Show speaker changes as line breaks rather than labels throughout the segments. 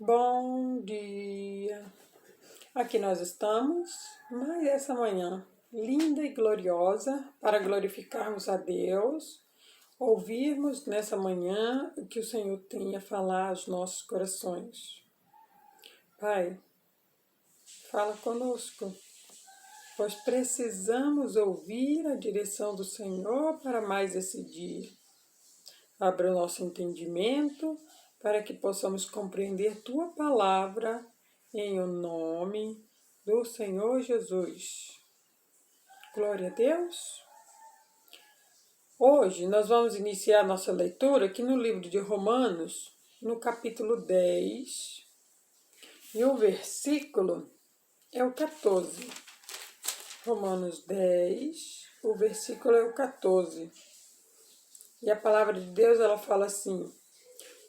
Bom dia! Aqui nós estamos, mais essa manhã linda e gloriosa para glorificarmos a Deus, ouvirmos nessa manhã o que o Senhor tem a falar aos nossos corações. Pai, fala conosco, pois precisamos ouvir a direção do Senhor para mais esse dia. Abra o nosso entendimento para que possamos compreender Tua palavra em o nome do Senhor Jesus. Glória a Deus. Hoje nós vamos iniciar nossa leitura aqui no livro de Romanos, no capítulo 10, e o versículo é o 14. Romanos 10, o versículo é o 14. E a palavra de Deus, ela fala assim: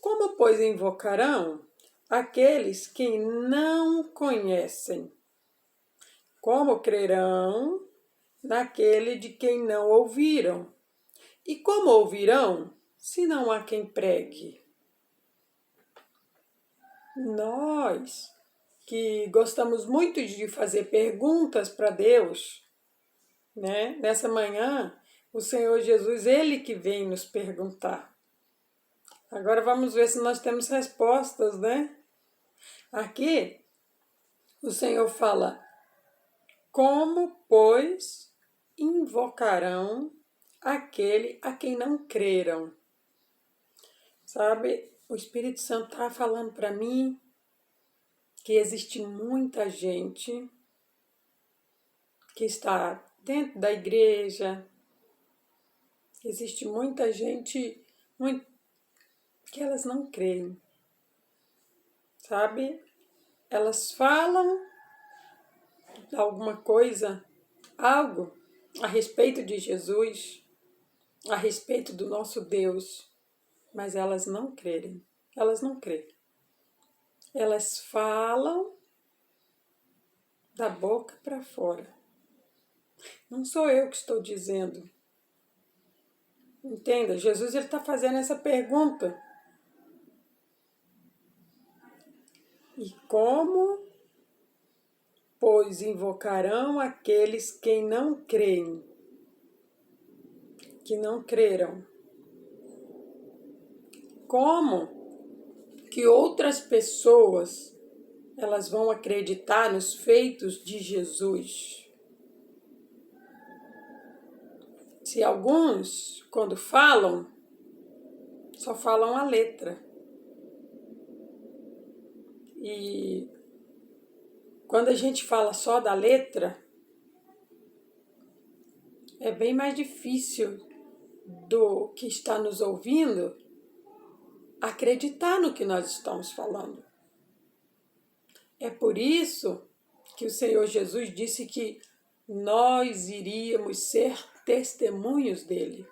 como, pois, invocarão aqueles que não conhecem? Como crerão naquele de quem não ouviram? E como ouvirão, se não há quem pregue? Nós, que gostamos muito de fazer perguntas para Deus, né? Nessa manhã, o Senhor Jesus, Ele que vem nos perguntar. Agora vamos ver se nós temos respostas, né? Aqui, o Senhor fala: como, pois, invocarão aquele a quem não creram? Sabe, o Espírito Santo está falando para mim que existe muita gente que está dentro da igreja, existe muita gente que elas não creem, sabe? Elas falam alguma coisa, algo a respeito de Jesus, a respeito do nosso Deus, mas elas não creem. Elas não creem. Elas falam da boca para fora. Não sou eu que estou dizendo. Entenda, Jesus está fazendo essa pergunta. E como, pois, invocarão aqueles que não creem, que não creram? Como que outras pessoas elas vão acreditar nos feitos de Jesus? Se alguns, quando falam, só falam a letra. E quando a gente fala só da letra, é bem mais difícil do que está nos ouvindo acreditar no que nós estamos falando. É por isso que o Senhor Jesus disse que nós iríamos ser testemunhos dele.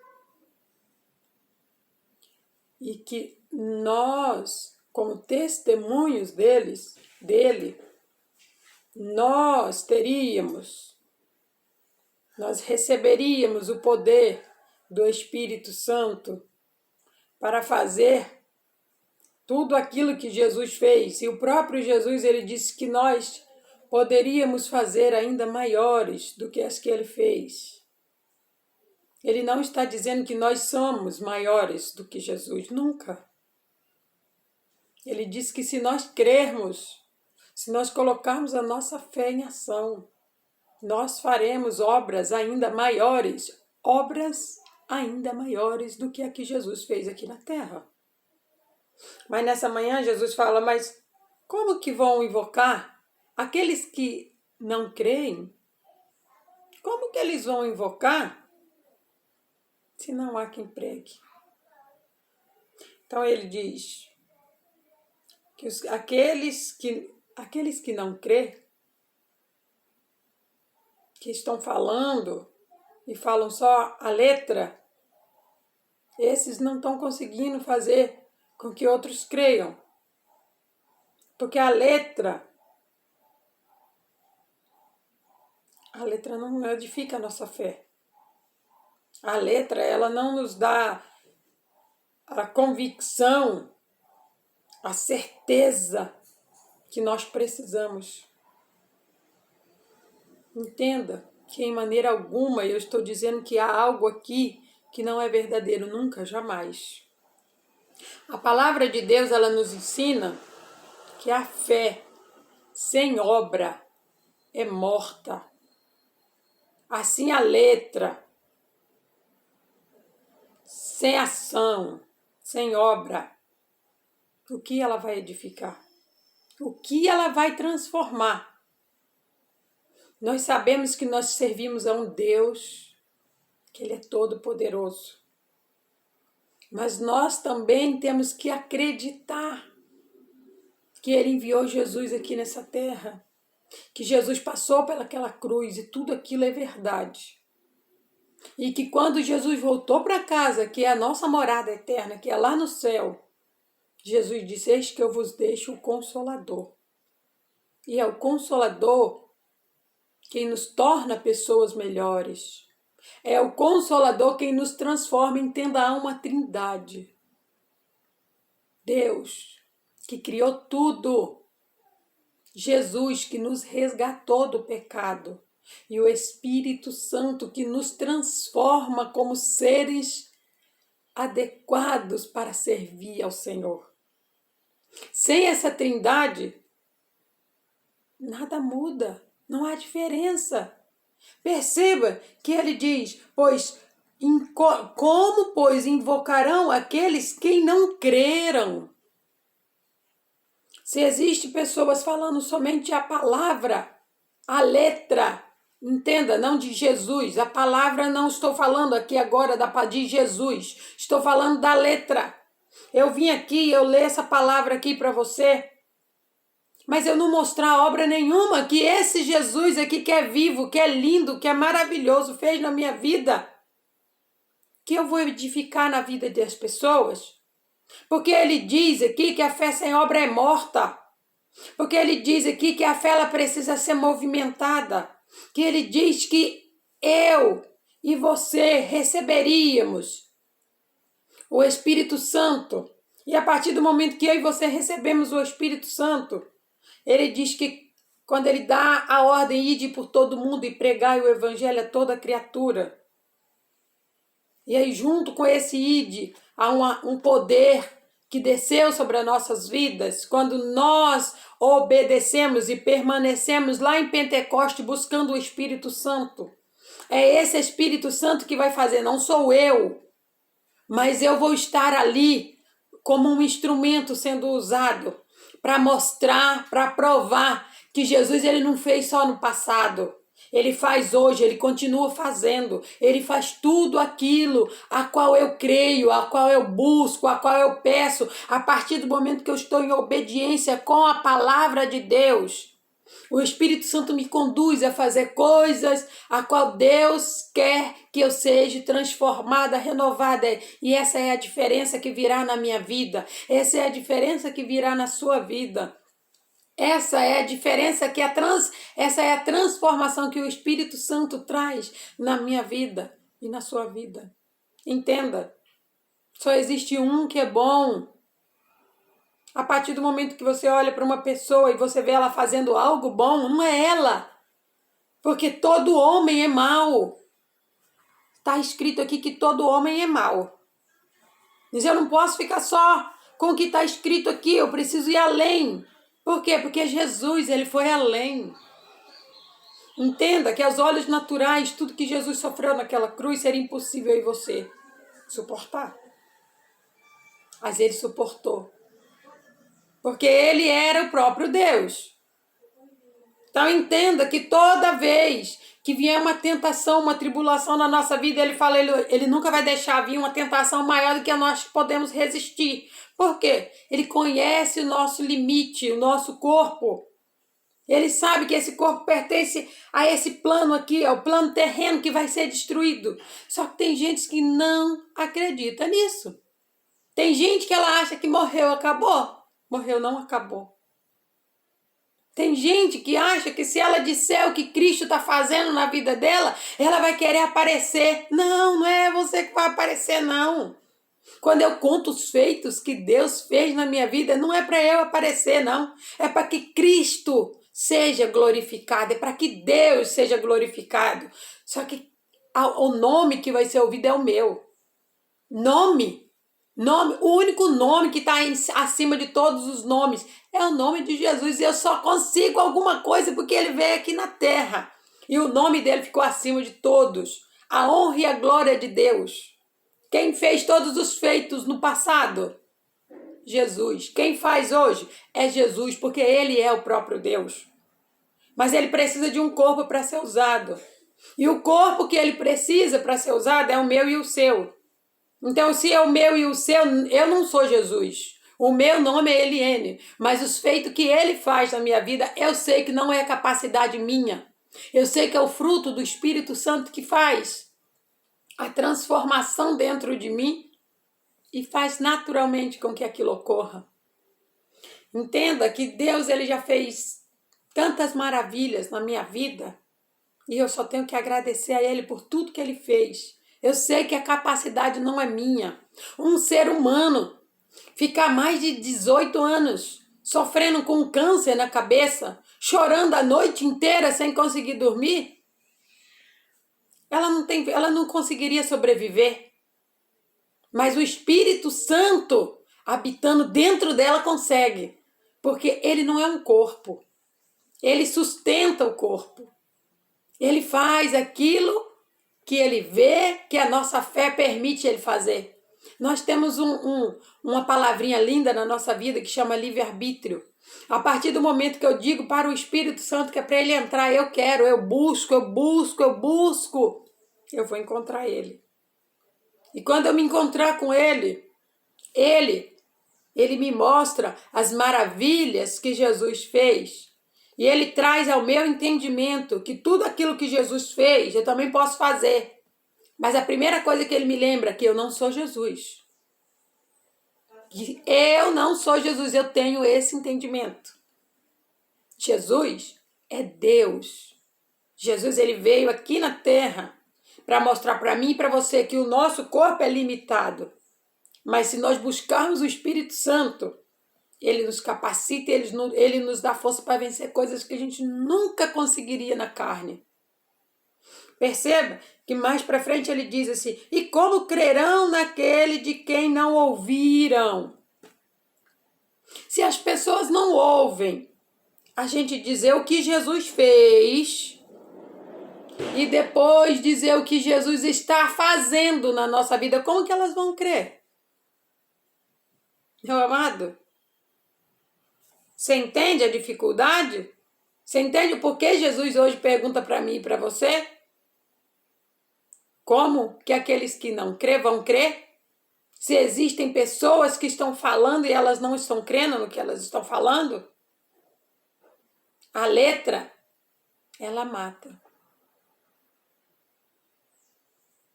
E que nós, como testemunhos dele, nós receberíamos o poder do Espírito Santo para fazer tudo aquilo que Jesus fez. E o próprio Jesus, ele disse que nós poderíamos fazer ainda maiores do que as que ele fez. Ele não está dizendo que nós somos maiores do que Jesus, nunca. Ele disse que se nós crermos, se nós colocarmos a nossa fé em ação, nós faremos obras ainda maiores do que a que Jesus fez aqui na terra. Mas nessa manhã Jesus fala, mas como que vão invocar aqueles que não creem? Como que eles vão invocar se não há quem pregue? Então ele diz que aqueles que não crê, que estão falando e falam só a letra, esses não estão conseguindo fazer com que outros creiam. Porque a letra não edifica a nossa fé. A letra, ela não nos dá a convicção, a certeza que nós precisamos. Entenda que em maneira alguma eu estou dizendo que há algo aqui que não é verdadeiro, nunca, jamais. A palavra de Deus, ela nos ensina que a fé sem obra é morta. Assim a letra, sem ação, sem obra, o que ela vai edificar? O que ela vai transformar? Nós sabemos que nós servimos a um Deus, que Ele é todo-poderoso. Mas nós também temos que acreditar que Ele enviou Jesus aqui nessa terra, que Jesus passou pelaquela cruz e tudo aquilo é verdade. E que quando Jesus voltou para casa, que é a nossa morada eterna, que é lá no céu, Jesus disse: eis que eu vos deixo o Consolador. E é o Consolador quem nos torna pessoas melhores. É o Consolador quem nos transforma, entenda, a uma trindade. Deus, que criou tudo. Jesus, que nos resgatou do pecado. E o Espírito Santo, que nos transforma como seres adequados para servir ao Senhor. Sem essa trindade, nada muda, não há diferença. Perceba que ele diz: como, pois, invocarão aqueles que não creram? Se existem pessoas falando somente a palavra, a letra, entenda, não de Jesus, a palavra não estou falando aqui agora de Jesus, estou falando da letra. Eu vim aqui, eu leio essa palavra aqui para você, mas eu não mostrar obra nenhuma que esse Jesus aqui que é vivo, que é lindo, que é maravilhoso, fez na minha vida, que eu vou edificar na vida das pessoas. Porque ele diz aqui que a fé sem obra é morta. Porque ele diz aqui que a fé ela precisa ser movimentada. Que ele diz que eu e você receberíamos o Espírito Santo. E a partir do momento que eu e você recebemos o Espírito Santo, ele diz que quando ele dá a ordem de ir por todo mundo e pregar o evangelho a toda criatura. E aí junto com esse ide, há um poder que desceu sobre as nossas vidas, quando nós obedecemos e permanecemos lá em Pentecoste buscando o Espírito Santo. É esse Espírito Santo que vai fazer, não sou eu, mas eu vou estar ali como um instrumento sendo usado para mostrar, para provar que Jesus ele não fez só no passado. Ele faz hoje, ele continua fazendo, ele faz tudo aquilo a qual eu creio, a qual eu busco, a qual eu peço, a partir do momento que eu estou em obediência com a palavra de Deus. O Espírito Santo me conduz a fazer coisas a qual Deus quer que eu seja transformada, renovada. E essa é a diferença que virá na minha vida, essa é a diferença que virá na sua vida. Essa é a diferença, essa é a transformação que o Espírito Santo traz na minha vida e na sua vida. Entenda, só existe um que é bom. A partir do momento que você olha para uma pessoa e você vê ela fazendo algo bom, não é ela. Porque todo homem é mau. Está escrito aqui que todo homem é mau. Mas eu não posso ficar só com o que está escrito aqui, eu preciso ir além. Por quê? Porque Jesus, ele foi além. Entenda que aos olhos naturais, tudo que Jesus sofreu naquela cruz seria impossível eu e você suportar. Mas ele suportou. Porque ele era o próprio Deus. Então entenda que toda vez que vier uma tentação, uma tribulação na nossa vida, ele fala, ele nunca vai deixar vir uma tentação maior do que nós podemos resistir. Por quê? Ele conhece o nosso limite, o nosso corpo. Ele sabe que esse corpo pertence a esse plano aqui, ao plano terreno que vai ser destruído. Só que tem gente que não acredita nisso. Tem gente que ela acha que morreu, acabou. Morreu, não acabou. Tem gente que acha que se ela disser o que Cristo está fazendo na vida dela, ela vai querer aparecer. Não, não é você que vai aparecer, não. Quando eu conto os feitos que Deus fez na minha vida, não é para eu aparecer, não. É para que Cristo seja glorificado, é para que Deus seja glorificado. Só que o nome que vai ser ouvido é o meu. Nome, o único nome que está acima de todos os nomes é o nome de Jesus. E eu só consigo alguma coisa porque ele veio aqui na terra. E o nome dele ficou acima de todos. A honra e a glória de Deus. Quem fez todos os feitos no passado? Jesus. Quem faz hoje? É Jesus, porque ele é o próprio Deus. Mas ele precisa de um corpo para ser usado. E o corpo que ele precisa para ser usado é o meu e o seu. Então, se é o meu e o seu, eu não sou Jesus. O meu nome é Eliene. Mas os feitos que ele faz na minha vida, eu sei que não é capacidade minha. Eu sei que é o fruto do Espírito Santo que faz a transformação dentro de mim e faz naturalmente com que aquilo ocorra. Entenda que Deus ele já fez tantas maravilhas na minha vida e eu só tenho que agradecer a Ele por tudo que Ele fez. Eu sei que a capacidade não é minha. Um ser humano ficar mais de 18 anos sofrendo com câncer na cabeça, chorando a noite inteira sem conseguir dormir, ela não conseguiria sobreviver. Mas o Espírito Santo habitando dentro dela consegue, porque ele não é um corpo. Ele sustenta o corpo. Ele faz aquilo que ele vê, que a nossa fé permite ele fazer. Nós temos uma palavrinha linda na nossa vida que chama livre-arbítrio. A partir do momento que eu digo para o Espírito Santo que é para ele entrar, eu quero, eu busco, eu vou encontrar ele. E quando eu me encontrar com ele me mostra as maravilhas que Jesus fez. E ele traz ao meu entendimento que tudo aquilo que Jesus fez, eu também posso fazer. Mas a primeira coisa que ele me lembra é que eu não sou Jesus. Que eu não sou Jesus, eu tenho esse entendimento. Jesus é Deus. Jesus ele veio aqui na terra para mostrar para mim e para você que o nosso corpo é limitado. Mas se nós buscarmos o Espírito Santo, ele nos capacita, ele nos dá força para vencer coisas que a gente nunca conseguiria na carne. Perceba que mais para frente ele diz assim: e como crerão naquele de quem não ouviram? Se as pessoas não ouvem a gente dizer o que Jesus fez e depois dizer o que Jesus está fazendo na nossa vida, como que elas vão crer? Meu amado, você entende a dificuldade? Você entende o porquê Jesus hoje pergunta para mim e para você? Como que aqueles que não crê vão crer? Se existem pessoas que estão falando e elas não estão crendo no que elas estão falando? A letra, ela mata.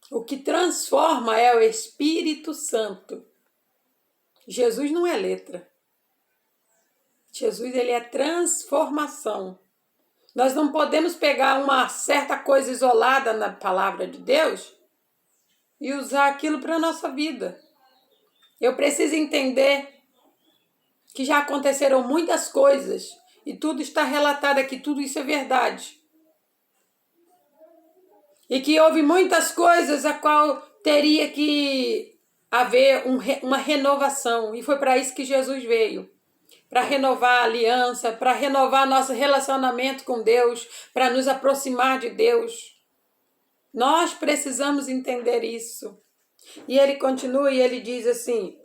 O que transforma é o Espírito Santo. Jesus não é letra. Jesus ele é transformação. Nós não podemos pegar uma certa coisa isolada na palavra de Deus e usar aquilo para a nossa vida. Eu preciso entender que já aconteceram muitas coisas e tudo está relatado aqui, tudo isso é verdade. E que houve muitas coisas a qual teria que haver uma renovação. E foi para isso que Jesus veio. Para renovar a aliança, para renovar nosso relacionamento com Deus, para nos aproximar de Deus. Nós precisamos entender isso. E ele continua e ele diz assim: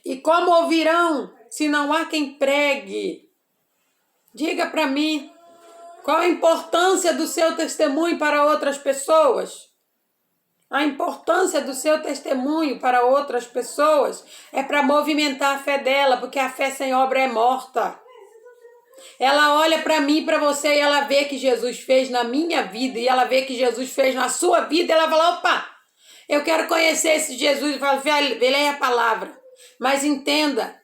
e como ouvirão se não há quem pregue? Diga para mim, qual a importância do seu testemunho para outras pessoas? A importância do seu testemunho para outras pessoas é para movimentar a fé dela, porque a fé sem obra é morta. Ela olha para mim e para você e ela vê que Jesus fez na minha vida e ela vê que Jesus fez na sua vida e ela fala: opa, eu quero conhecer esse Jesus. E fala: vê aí a palavra. Mas entenda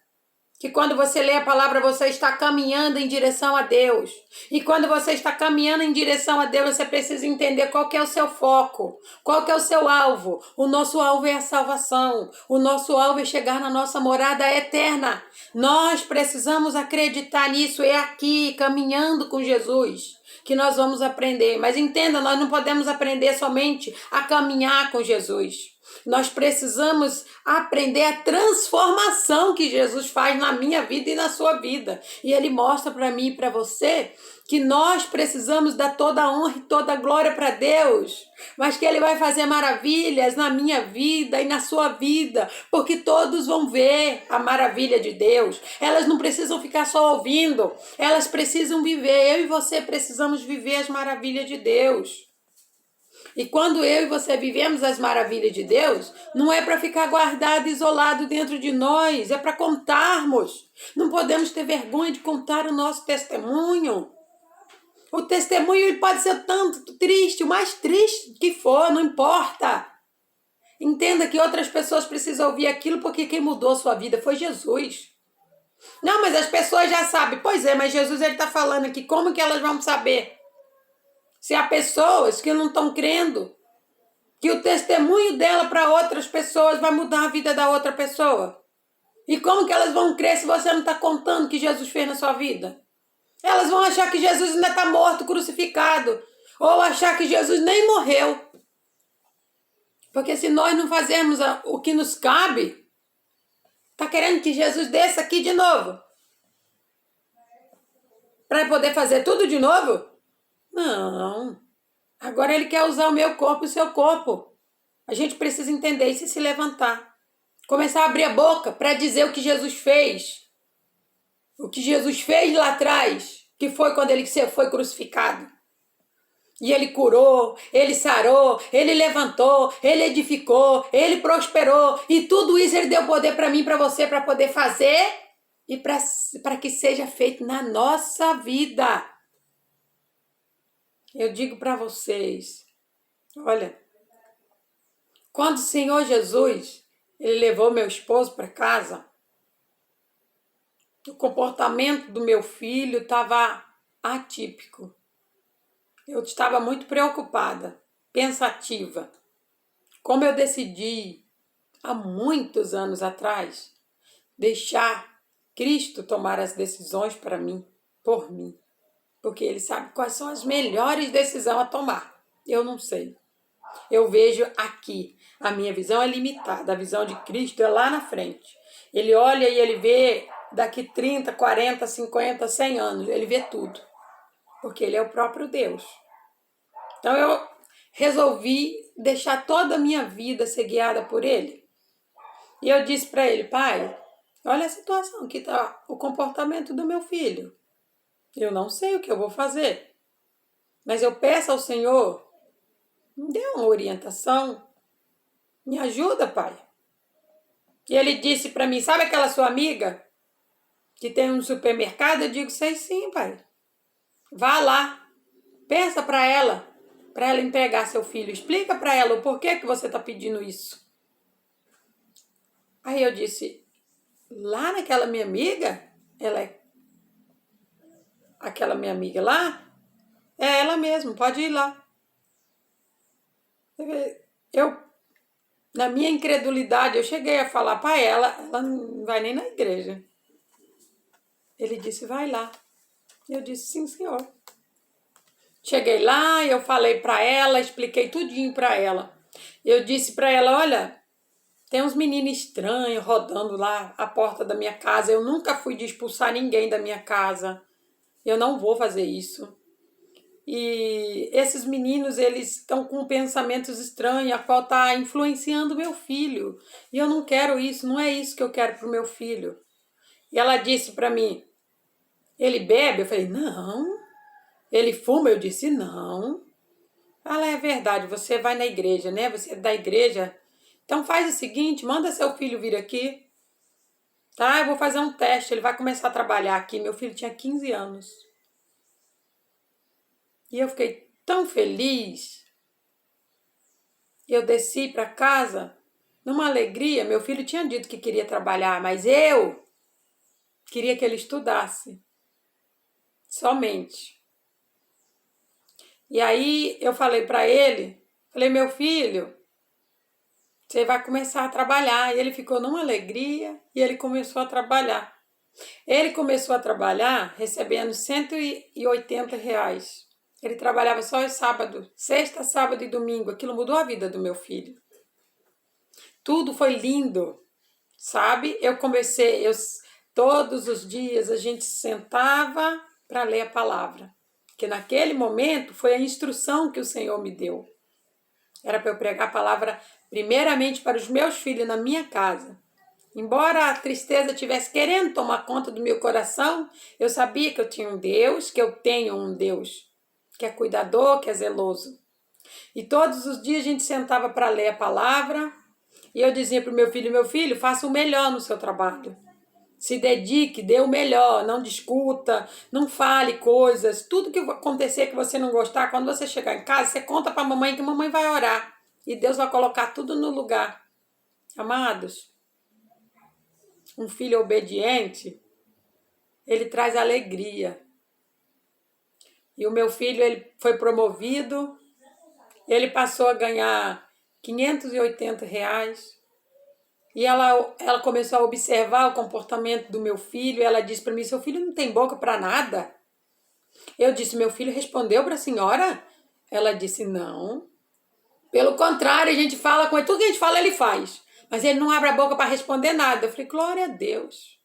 Que quando você lê a palavra, você está caminhando em direção a Deus. E quando você está caminhando em direção a Deus, você precisa entender qual que é o seu foco, qual que é o seu alvo. O nosso alvo é a salvação. O nosso alvo é chegar na nossa morada eterna. Nós precisamos acreditar nisso. É aqui, caminhando com Jesus, que nós vamos aprender. Mas entenda, nós não podemos aprender somente a caminhar com Jesus. Nós precisamos aprender a transformação que Jesus faz na minha vida e na sua vida. E Ele mostra para mim e para você que nós precisamos dar toda a honra e toda a glória para Deus, mas que Ele vai fazer maravilhas na minha vida e na sua vida, porque todos vão ver a maravilha de Deus. Elas não precisam ficar só ouvindo, elas precisam viver. Eu e você precisamos viver as maravilhas de Deus. E quando eu e você vivemos as maravilhas de Deus, não é para ficar guardado, isolado dentro de nós, é para contarmos. Não podemos ter vergonha de contar o nosso testemunho. O testemunho ele pode ser tanto triste, o mais triste que for, não importa. Entenda que outras pessoas precisam ouvir aquilo porque quem mudou a sua vida foi Jesus. Não, mas as pessoas já sabem. Pois é, mas Jesus está falando aqui, como que elas vão saber? Se há pessoas que não estão crendo que o testemunho dela para outras pessoas vai mudar a vida da outra pessoa. E como que elas vão crer se você não está contando o que Jesus fez na sua vida? Elas vão achar que Jesus ainda está morto, crucificado. Ou achar que Jesus nem morreu. Porque se nós não fazermos o que nos cabe, está querendo que Jesus desça aqui de novo? Para poder fazer tudo de novo? Não. Agora Ele quer usar o meu corpo e o seu corpo. A gente precisa entender isso e se levantar. Começar a abrir a boca para dizer o que Jesus fez. O que Jesus fez lá atrás, que foi quando Ele foi crucificado. E Ele curou, Ele sarou, Ele levantou, Ele edificou, Ele prosperou. E tudo isso Ele deu poder para mim e para você para poder fazer e para que seja feito na nossa vida. Eu digo para vocês, olha, quando o Senhor Jesus, Ele levou meu esposo para casa, o comportamento do meu filho estava atípico. Eu estava muito preocupada, pensativa. Como eu decidi, há muitos anos atrás, deixar Cristo tomar as decisões para mim, por mim. Porque Ele sabe quais são as melhores decisões a tomar. Eu não sei. Eu vejo aqui. A minha visão é limitada. A visão de Cristo é lá na frente. Ele olha e Ele vê daqui 30, 40, 50, 100 anos. Ele vê tudo. Porque Ele é o próprio Deus. Então eu resolvi deixar toda a minha vida ser guiada por Ele. E eu disse para Ele, Pai, olha a situação que está o comportamento do meu filho. Eu não sei o que eu vou fazer. Mas eu peço ao Senhor, me dê uma orientação. Me ajuda, Pai. E Ele disse para mim, sabe aquela sua amiga que tem um supermercado? Eu digo, sei sim, Pai. Vá lá, peça para ela entregar seu filho. Explica para ela o porquê que você está pedindo isso. Aí eu disse, lá naquela minha amiga, ela é aquela minha amiga lá? É ela mesmo, pode ir lá. Eu, na minha incredulidade, eu cheguei a falar para ela não vai nem na igreja. Ele disse, vai lá. Eu disse, sim, senhor. Cheguei lá, eu falei para ela, expliquei tudinho para ela. Eu disse para ela, olha, tem uns meninos estranhos rodando lá à porta da minha casa. Eu nunca fui de expulsar ninguém da minha casa. Eu não vou fazer isso. E esses meninos, eles estão com pensamentos estranhos, a qual está influenciando meu filho. E eu não quero isso, não é isso que eu quero para o meu filho. E ela disse para mim, ele bebe? Eu falei, não. Ele fuma? Eu disse, não. Ela, é verdade, você vai na igreja, né? Você é da igreja. Então faz o seguinte, manda seu filho vir aqui. Tá, eu vou fazer um teste, ele vai começar a trabalhar aqui. Meu filho tinha 15 anos. E eu fiquei tão feliz. Eu desci para casa numa alegria. Meu filho tinha dito que queria trabalhar, mas eu Queria que ele estudasse. Somente. E aí eu falei para ele, falei, meu filho, você vai começar a trabalhar. E ele ficou numa alegria e ele começou a trabalhar. Ele começou a trabalhar recebendo R$ 180. Ele trabalhava só os sábados, sexta, sábado e domingo. Aquilo mudou a vida do meu filho. Tudo foi lindo, sabe? Todos os dias a gente sentava para ler a palavra. Porque naquele momento foi a instrução que o Senhor me deu. Era para eu pregar a palavra primeiramente para os meus filhos na minha casa. Embora a tristeza estivesse querendo tomar conta do meu coração, eu sabia que eu tinha um Deus, que eu tenho um Deus, que é cuidador, que é zeloso. E todos os dias a gente sentava para ler a palavra e eu dizia para o meu filho, faça o melhor no seu trabalho. Se dedique, dê o melhor, não discuta, não fale coisas. Tudo que acontecer que você não gostar, quando você chegar em casa, você conta para a mamãe que a mamãe vai orar. E Deus vai colocar tudo no lugar. Amados, um filho obediente, ele traz alegria. E o meu filho, ele foi promovido, ele passou a ganhar R$ 580. E ela começou a observar o comportamento do meu filho. Ela disse para mim, seu filho não tem boca para nada? Eu disse, meu filho respondeu para a senhora? Ela disse, não. Pelo contrário, a gente fala com ele, tudo que a gente fala ele faz. Mas ele não abre a boca para responder nada. Eu falei, glória a Deus.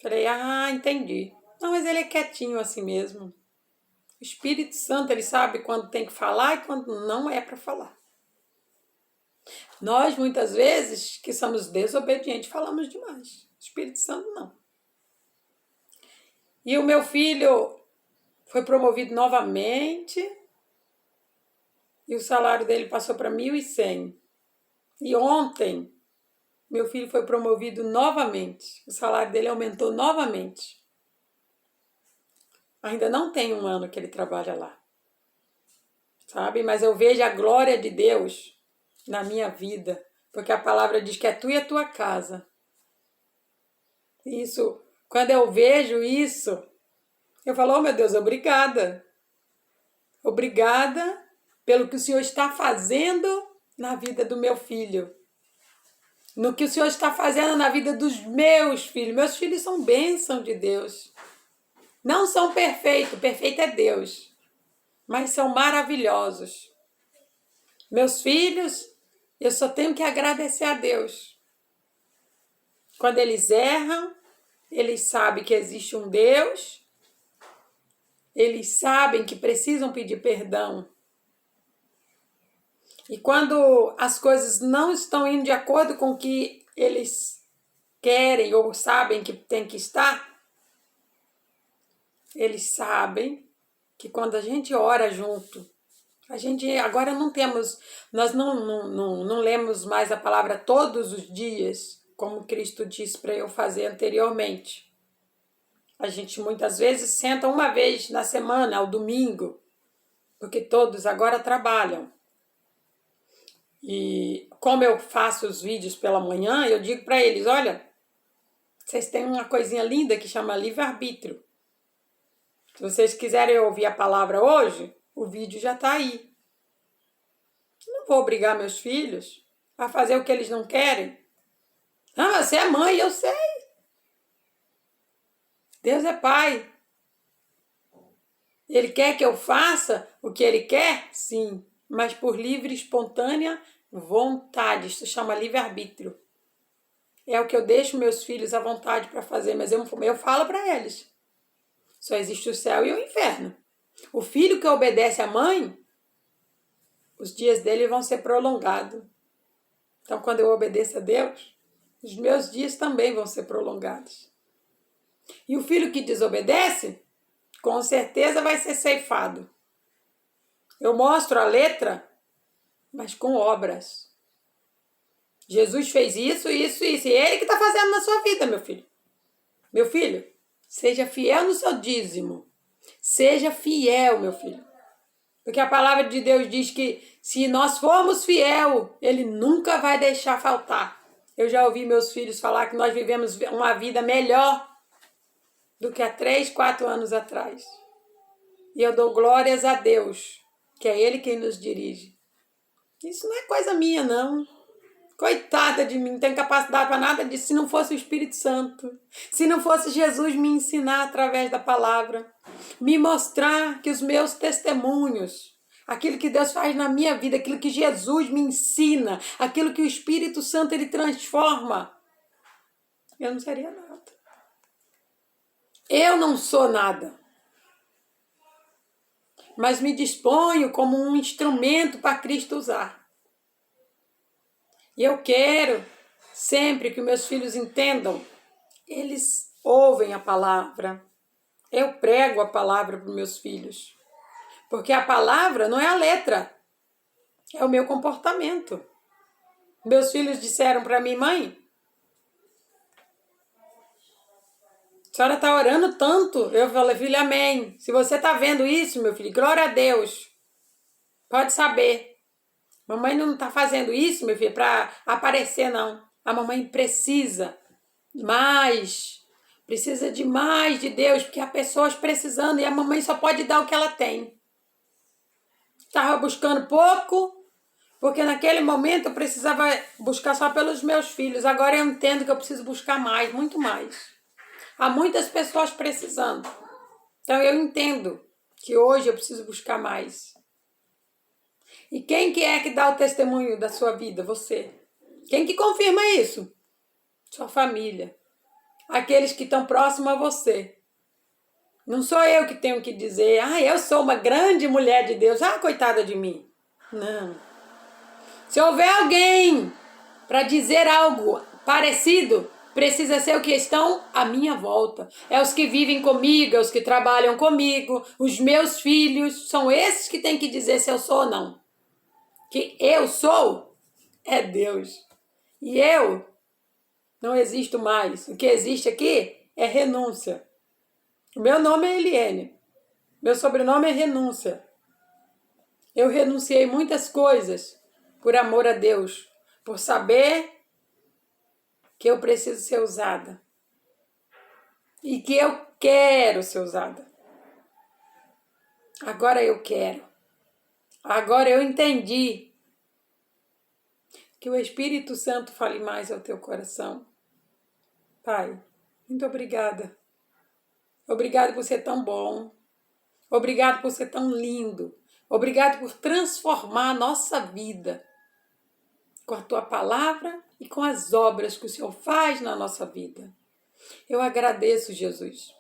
Falei, entendi. Não, mas ele é quietinho assim mesmo. O Espírito Santo, ele sabe quando tem que falar e quando não é para falar. Nós, muitas vezes, que somos desobedientes, falamos demais. O Espírito Santo, não. E o meu filho foi promovido novamente e o salário dele passou para 1.100. E ontem, meu filho foi promovido novamente. O salário dele aumentou novamente. Ainda não tem 1 ano que ele trabalha lá. Sabe? Mas eu vejo a glória de Deus na minha vida. Porque a palavra diz que é tu e a tua casa. Isso, quando eu vejo isso, eu falo, oh meu Deus, obrigada. Obrigada pelo que o Senhor está fazendo na vida do meu filho. No que o Senhor está fazendo na vida dos meus filhos. Meus filhos são bênção de Deus. Não são perfeitos, perfeito é Deus. Mas são maravilhosos. Meus filhos, eu só tenho que agradecer a Deus. Quando eles erram, eles sabem que existe um Deus. Eles sabem que precisam pedir perdão. E quando as coisas não estão indo de acordo com o que eles querem ou sabem que tem que estar, eles sabem que quando a gente ora junto, a gente agora nós não lemos mais a palavra todos os dias, como Cristo disse para eu fazer anteriormente. A gente muitas vezes senta uma vez na semana, ao domingo, porque todos agora trabalham. E como eu faço os vídeos pela manhã, eu digo para eles, olha, vocês têm uma coisinha linda que chama livre-arbítrio. Se vocês quiserem ouvir a palavra hoje, o vídeo já está aí. Eu não vou obrigar meus filhos a fazer o que eles não querem. Ah, você é mãe, eu sei. Deus é pai. Ele quer que eu faça o que ele quer? Sim, mas por livre e espontânea vontade. Isso chama livre-arbítrio. É o que eu deixo meus filhos à vontade para fazer, mas eu falo para eles. Só existe o céu e o inferno. O filho que obedece à mãe, os dias dele vão ser prolongados. Então, quando eu obedeço a Deus, os meus dias também vão ser prolongados. E o filho que desobedece, com certeza vai ser ceifado. Eu mostro a letra, mas com obras. Jesus fez isso, isso, isso. E é Ele que está fazendo na sua vida, meu filho. Meu filho, seja fiel no seu dízimo. Seja fiel, meu filho. Porque a palavra de Deus diz que se nós formos fiel, Ele nunca vai deixar faltar. Eu já ouvi meus filhos falar que nós vivemos uma vida melhor do que há 3, 4 anos atrás. E eu dou glórias a Deus, que é Ele quem nos dirige. Isso não é coisa minha, não. Coitada de mim, não tenho capacidade para nada disso se não fosse o Espírito Santo. Se não fosse Jesus me ensinar através da palavra. Me mostrar que os meus testemunhos, aquilo que Deus faz na minha vida, aquilo que Jesus me ensina, aquilo que o Espírito Santo ele transforma, eu não seria nada. Eu não sou nada. Mas me disponho como um instrumento para Cristo usar. E eu quero sempre que meus filhos entendam, eles ouvem a palavra. Eu prego a palavra para os meus filhos. Porque a palavra não é a letra, é o meu comportamento. Meus filhos disseram para mim, mãe, a senhora está orando tanto. Eu falei, filho, amém. Se você está vendo isso, meu filho, glória a Deus. Pode saber. Mamãe não está fazendo isso, meu filho, para aparecer, não. A mamãe precisa mais. Precisa de mais de Deus, porque há pessoas precisando e a mamãe só pode dar o que ela tem. Estava buscando pouco, porque naquele momento eu precisava buscar só pelos meus filhos. Agora eu entendo que eu preciso buscar mais, muito mais. Há muitas pessoas precisando. Então eu entendo que hoje eu preciso buscar mais. E quem que é que dá o testemunho da sua vida? Você. Quem que confirma isso? Sua família. Aqueles que estão próximos a você. Não sou eu que tenho que dizer, eu sou uma grande mulher de Deus. Coitada de mim. Não. Se houver alguém para dizer algo parecido, precisa ser o que estão à minha volta. É os que vivem comigo, é os que trabalham comigo, os meus filhos. São esses que têm que dizer se eu sou ou não. Que eu sou é Deus. E eu não existo mais. O que existe aqui é renúncia. O meu nome é Eliene. Meu sobrenome é renúncia. Eu renunciei muitas coisas por amor a Deus, por saber que eu preciso ser usada e que eu quero ser usada. Agora eu quero. Agora eu entendi que o Espírito Santo fale mais ao teu coração. Pai, muito obrigada. Obrigado por ser tão bom. Obrigado por ser tão lindo. Obrigado por transformar a nossa vida com a tua palavra e com as obras que o Senhor faz na nossa vida. Eu agradeço, Jesus.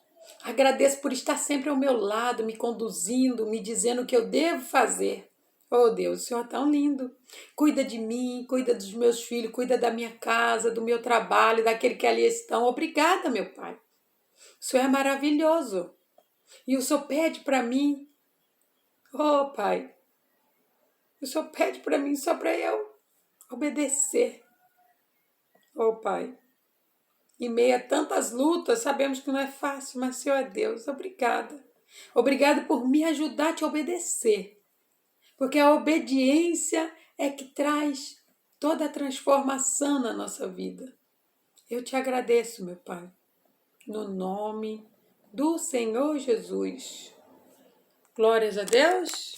Agradeço por estar sempre ao meu lado, me conduzindo, me dizendo o que eu devo fazer. Oh Deus, o Senhor é tão lindo. Cuida de mim, cuida dos meus filhos, cuida da minha casa, do meu trabalho, daquele que ali estão. Obrigada, meu Pai. O Senhor é maravilhoso. E o Senhor pede para mim. Oh, Pai. O Senhor pede para mim só para eu obedecer. Oh, Pai. Em meio a tantas lutas, sabemos que não é fácil, mas Senhor é Deus. Obrigada. Obrigada por me ajudar a te obedecer. Porque a obediência é que traz toda a transformação na nossa vida. Eu te agradeço, meu Pai. No nome do Senhor Jesus. Glórias a Deus.